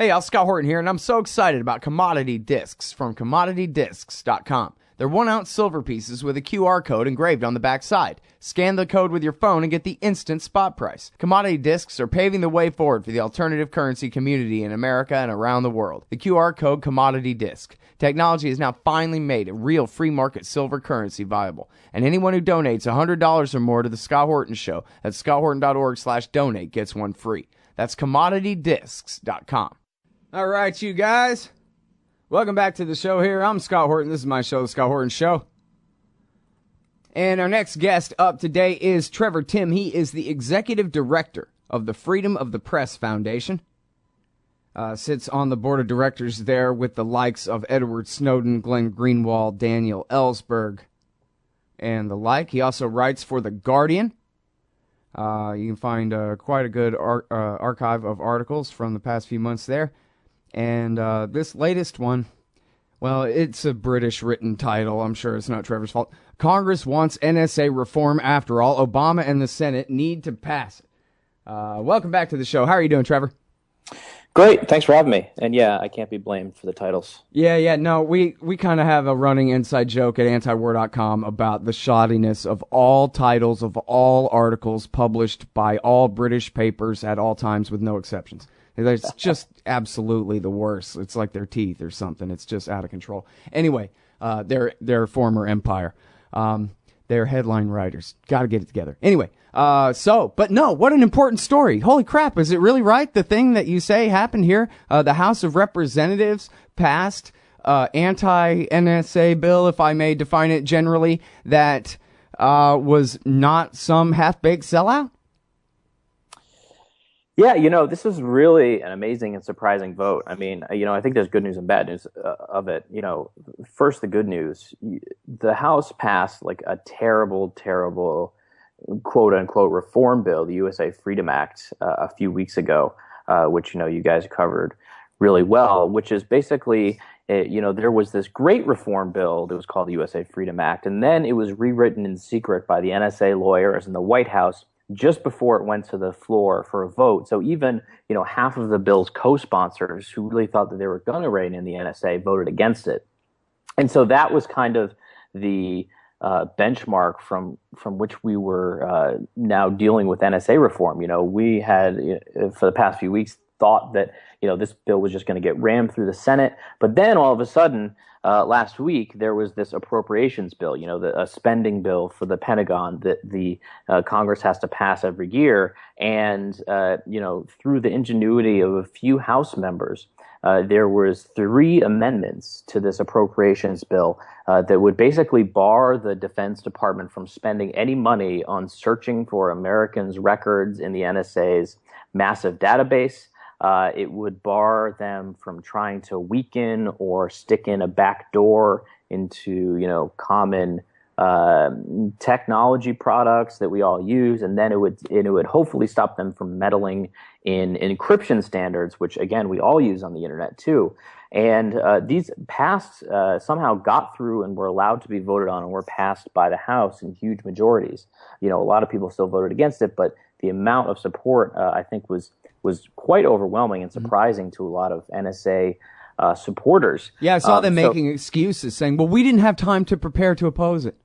Hey, Al, Scott Horton here, and I'm so excited about commodity discs from commoditydiscs.com. They're 1-ounce silver pieces with a QR code engraved on the back side. Scan the code with your phone and get the instant spot price. Commodity discs are paving the way forward for the alternative currency community in America and around the world. The QR code Commodity Disc. Technology has now finally made a real free market silver currency viable. And anyone who donates $100 or more to the Scott Horton Show at scotthorton.org/donate gets one free. That's commoditydiscs.com. All right, you guys. Welcome back to the show here. I'm Scott Horton. This is my show, The Scott Horton Show. And our next guest up today is Trevor Timm. He is the executive director of the Freedom of the Press Foundation. Sits on the board of directors there with the likes of Edward Snowden, Glenn Greenwald, Daniel Ellsberg, and the like. He also writes for The Guardian. You can find quite a good archive of articles from the past few months there. And this latest one, well, it's a British written title. I'm sure it's not Trevor's fault. Congress wants NSA reform after all. Obama and the Senate need to pass it. Welcome back to the show. How are you doing, Trevor? Great. Thanks for having me. And yeah, I can't be blamed for the titles. Yeah. No, we kind of have a running inside joke at antiwar.com about the shoddiness of all titles of all articles published by all British papers at all times with no exceptions. It's just absolutely the worst. It's like their teeth or something. It's just out of control. Anyway, their former empire. They're headline writers. Got to get it together. Anyway, but no, what an important story. Holy crap, is it really right? The thing that you say happened here, the House of Representatives passed anti-NSA bill, if I may define it generally, that was not some half-baked sellout? Yeah, this is really an amazing and surprising vote. I mean, I think there's good news and bad news of it. First, the good news. The House passed like a terrible, quote-unquote reform bill, the USA Freedom Act, a few weeks ago, which, you guys covered really well, which is basically, there was this great reform bill that was called the USA Freedom Act, and then it was rewritten in secret by the NSA lawyers in the White House just before it went to the floor for a vote. So even, half of the bill's co-sponsors who really thought that they were going to rein in the NSA voted against it. And so that was kind of the benchmark from which we were now dealing with NSA reform. We had, for the past few weeks, thought that, this bill was just going to get rammed through the Senate. But then all of a sudden, last week, there was this appropriations bill, a spending bill for the Pentagon that the Congress has to pass every year. And, through the ingenuity of a few House members, there was 3 amendments to this appropriations bill that would basically bar the Defense Department from spending any money on searching for Americans' records in the NSA's massive database. It would bar them from trying to weaken or stick in a back door into, common technology products that we all use, and then it would hopefully stop them from meddling in encryption standards, which again we all use on the internet too. And these passed somehow got through and were allowed to be voted on and were passed by the House in huge majorities. A lot of people still voted against it, but the amount of support I think was quite overwhelming and surprising to a lot of NSA supporters. Yeah, I saw them making excuses, saying, "Well, we didn't have time to prepare to oppose it."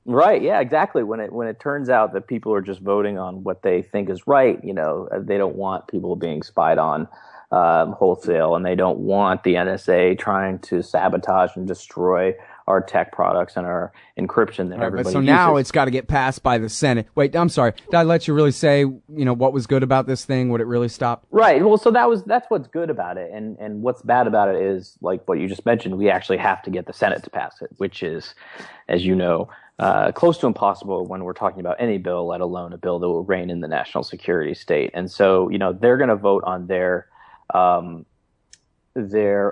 Right. Yeah. Exactly. When it turns out that people are just voting on what they think is right, they don't want people being spied on wholesale, and they don't want the NSA trying to sabotage and destroy our tech products and our encryption that everybody uses. So now it's got to get passed by the Senate. Wait, I'm sorry. Did I let you really say, what was good about this thing? Would it really stop? Right. Well, so that's what's good about it. And what's bad about it is, like what you just mentioned, we actually have to get the Senate to pass it, which is, as you know, close to impossible when we're talking about any bill, let alone a bill that will rein in the national security state. And so, they're going to vote on their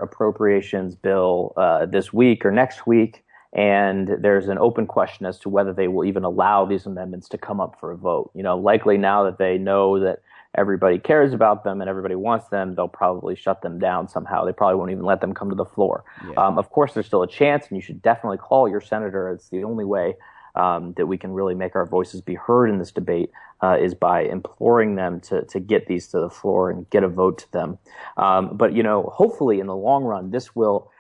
appropriations bill this week or next week, and there's an open question as to whether they will even allow these amendments to come up for a vote. Likely now that they know that everybody cares about them and everybody wants them, they'll probably shut them down somehow. They probably won't even let them come to the floor. Yeah. Of course, there's still a chance, and you should definitely call your senator. It's the only way that we can really make our voices be heard in this debate. is by imploring them to get these to the floor and get a vote to them. But hopefully in the long run, this will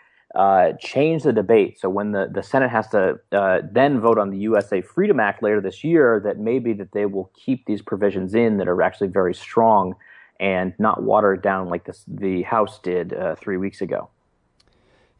change the debate. So when the Senate has to then vote on the USA Freedom Act later this year, that maybe that they will keep these provisions in that are actually very strong and not water it down like the House did 3 weeks ago.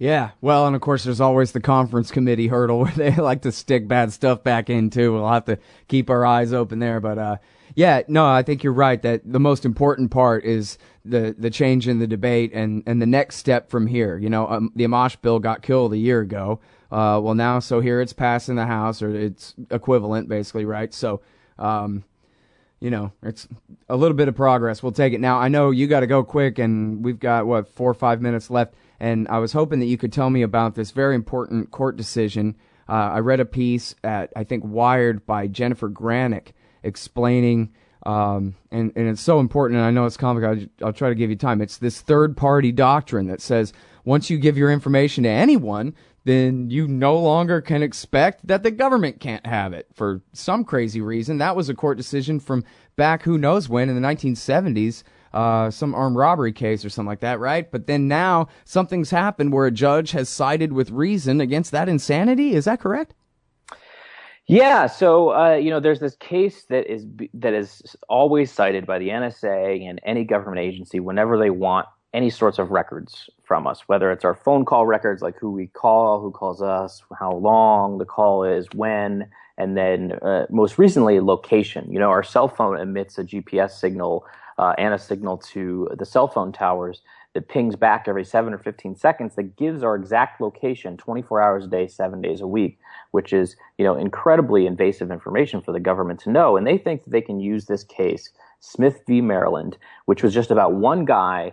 Yeah, well, and of course there's always the conference committee hurdle where they like to stick bad stuff back in too. We'll have to keep our eyes open there. But yeah, no, I think you're right that the most important part is the change in the debate and the next step from here. The Amash bill got killed a year ago. Well, now, so here it's passed in the House, or it's equivalent basically, right? So, it's a little bit of progress. We'll take it. Now, I know you got to go quick, and we've got, 4 or 5 minutes left. And I was hoping that you could tell me about this very important court decision. I read a piece at, I think, Wired by Jennifer Granick explaining, and it's so important, and I know it's complicated. I'll try to give you time. It's this third-party doctrine that says once you give your information to anyone, then you no longer can expect that the government can't have it for some crazy reason. That was a court decision from back who knows when in the 1970s. Some armed robbery case or something like that, right? But then now something's happened where a judge has sided with reason against that insanity. Is that correct? Yeah. So, there's this case that is always cited by the NSA and any government agency whenever they want any sorts of records from us, whether it's our phone call records, like who we call, who calls us, how long the call is, when, and then most recently, location. Our cell phone emits a GPS signal and a signal to the cell phone towers that pings back every 7 or 15 seconds that gives our exact location 24 hours a day, 7 days a week, which is, incredibly invasive information for the government to know. And they think that they can use this case, Smith v. Maryland, which was just about one guy,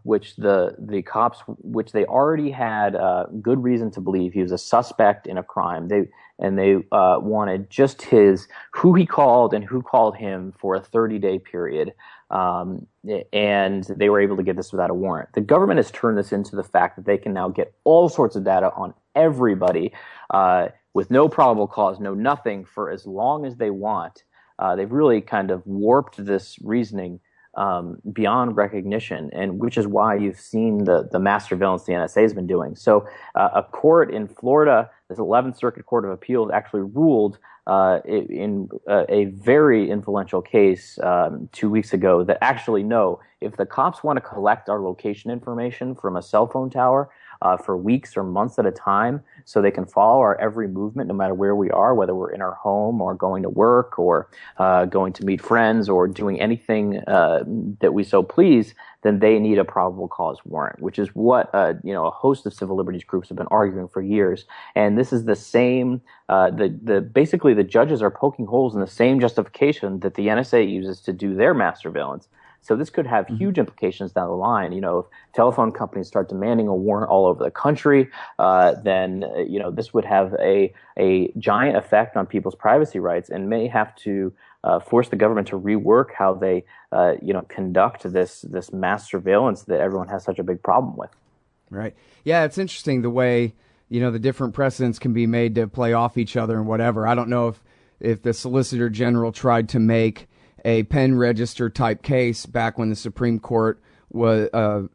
which the cops, which they already had good reason to believe he was a suspect in a crime. They wanted just who he called and who called him for a 30-day period. And they were able to get this without a warrant. The government has turned this into the fact that they can now get all sorts of data on everybody with no probable cause, no nothing, for as long as they want. They've really kind of warped this reasoning beyond recognition, and which is why you've seen the mass surveillance the NSA has been doing. So a court in Florida, this 11th Circuit Court of Appeals, actually ruled in a very influential case 2 weeks ago that actually, no, if the cops want to collect our location information from a cell phone tower for weeks or months at a time, so they can follow our every movement no matter where we are, whether we're in our home or going to work or going to meet friends or doing anything that we so please, then they need a probable cause warrant, which is what a host of civil liberties groups have been arguing for years. And this is the same. Basically the judges are poking holes in the same justification that the NSA uses to do their mass surveillance. So this could have huge implications down the line. If telephone companies start demanding a warrant all over the country, then this would have a giant effect on people's privacy rights and may have to force the government to rework how they conduct this mass surveillance that everyone has such a big problem with. Right. Yeah, it's interesting the way the different precedents can be made to play off each other and whatever. I don't know if the Solicitor General tried to make a pen register type case back when the Supreme Court argument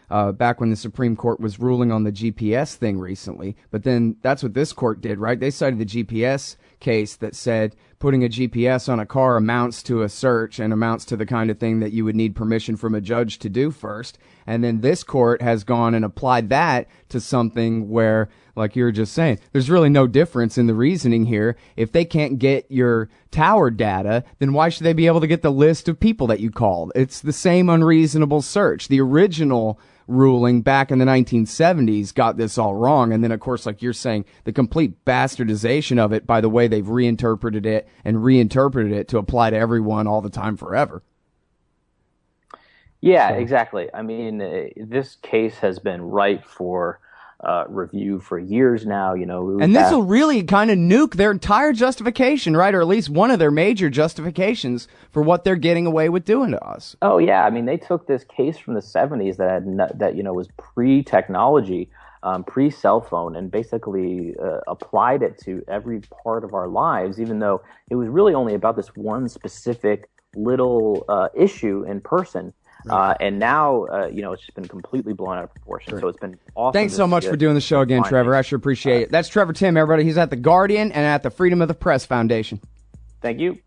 back when the Supreme Court was ruling on the GPS thing recently. But then that's what this court did, right? They cited the GPS case that said putting a GPS on a car amounts to a search and amounts to the kind of thing that you would need permission from a judge to do first. And then this court has gone and applied that to something where, like you were just saying, there's really no difference in the reasoning here. If they can't get your tower data, then why should they be able to get the list of people that you called? It's the same unreasonable search. The original ruling back in the 1970s got this all wrong. And then, of course, like you're saying, the complete bastardization of it by the way they've reinterpreted it to apply to everyone all the time forever. Yeah, exactly. I mean, this case has been ripe for review for years now. And this will really kind of nuke their entire justification, right? Or at least one of their major justifications for what they're getting away with doing to us. Oh yeah, I mean, they took this case from the 70s that was pre-technology, pre-cell phone and basically applied it to every part of our lives, even though it was really only about this one specific little issue in person. And now, it's just been completely blown out of proportion. Sure. So it's been awesome. Thanks so much for doing the show again, Trevor. I sure appreciate it. That's Trevor Timm, everybody. He's at The Guardian and at the Freedom of the Press Foundation. Thank you.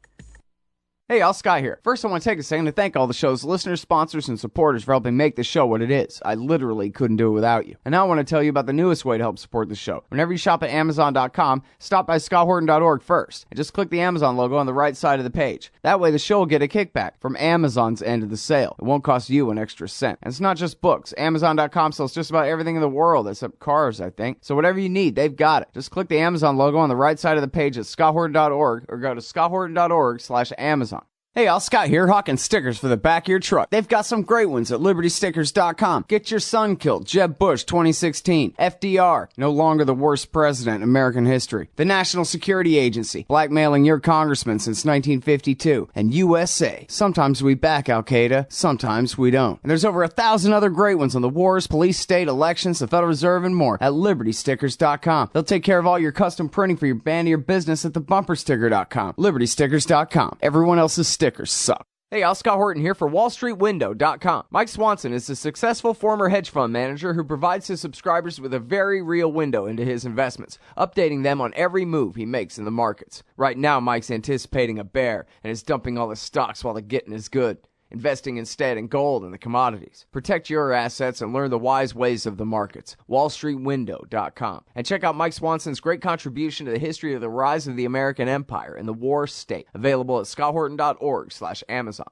Hey, y'all, Scott here. First, I want to take a second to thank all the show's listeners, sponsors, and supporters for helping make the show what it is. I literally couldn't do it without you. And now I want to tell you about the newest way to help support the show. Whenever you shop at Amazon.com, stop by ScottHorton.org first, and just click the Amazon logo on the right side of the page. That way, the show will get a kickback from Amazon's end of the sale. It won't cost you an extra cent. And it's not just books. Amazon.com sells just about everything in the world, except cars, I think. So whatever you need, they've got it. Just click the Amazon logo on the right side of the page at ScottHorton.org, or go to ScottHorton.org/Amazon. Hey, all, Scott here, hawking stickers for the back of your truck. They've got some great ones at LibertyStickers.com. Get your son killed, Jeb Bush 2016. FDR, no longer the worst president in American history. The National Security Agency, blackmailing your congressman since 1952. And USA, sometimes we back Al-Qaeda, sometimes we don't. And there's over 1,000 other great ones on the wars, police, state, elections, the Federal Reserve, and more at LibertyStickers.com. They'll take care of all your custom printing for your band or your business at thebumpersticker.com. LibertyStickers.com. Everyone else's stickers suck. Hey, y'all, Scott Horton here for WallStreetWindow.com. Mike Swanson is a successful former hedge fund manager who provides his subscribers with a very real window into his investments, updating them on every move he makes in the markets. Right now, Mike's anticipating a bear and is dumping all his stocks while the getting is good, investing instead in gold and the commodities. Protect your assets and learn the wise ways of the markets. WallStreetWindow.com. And check out Mike Swanson's great contribution to the history of the rise of the American empire and the war state. Available at ScottHorton.org/Amazon.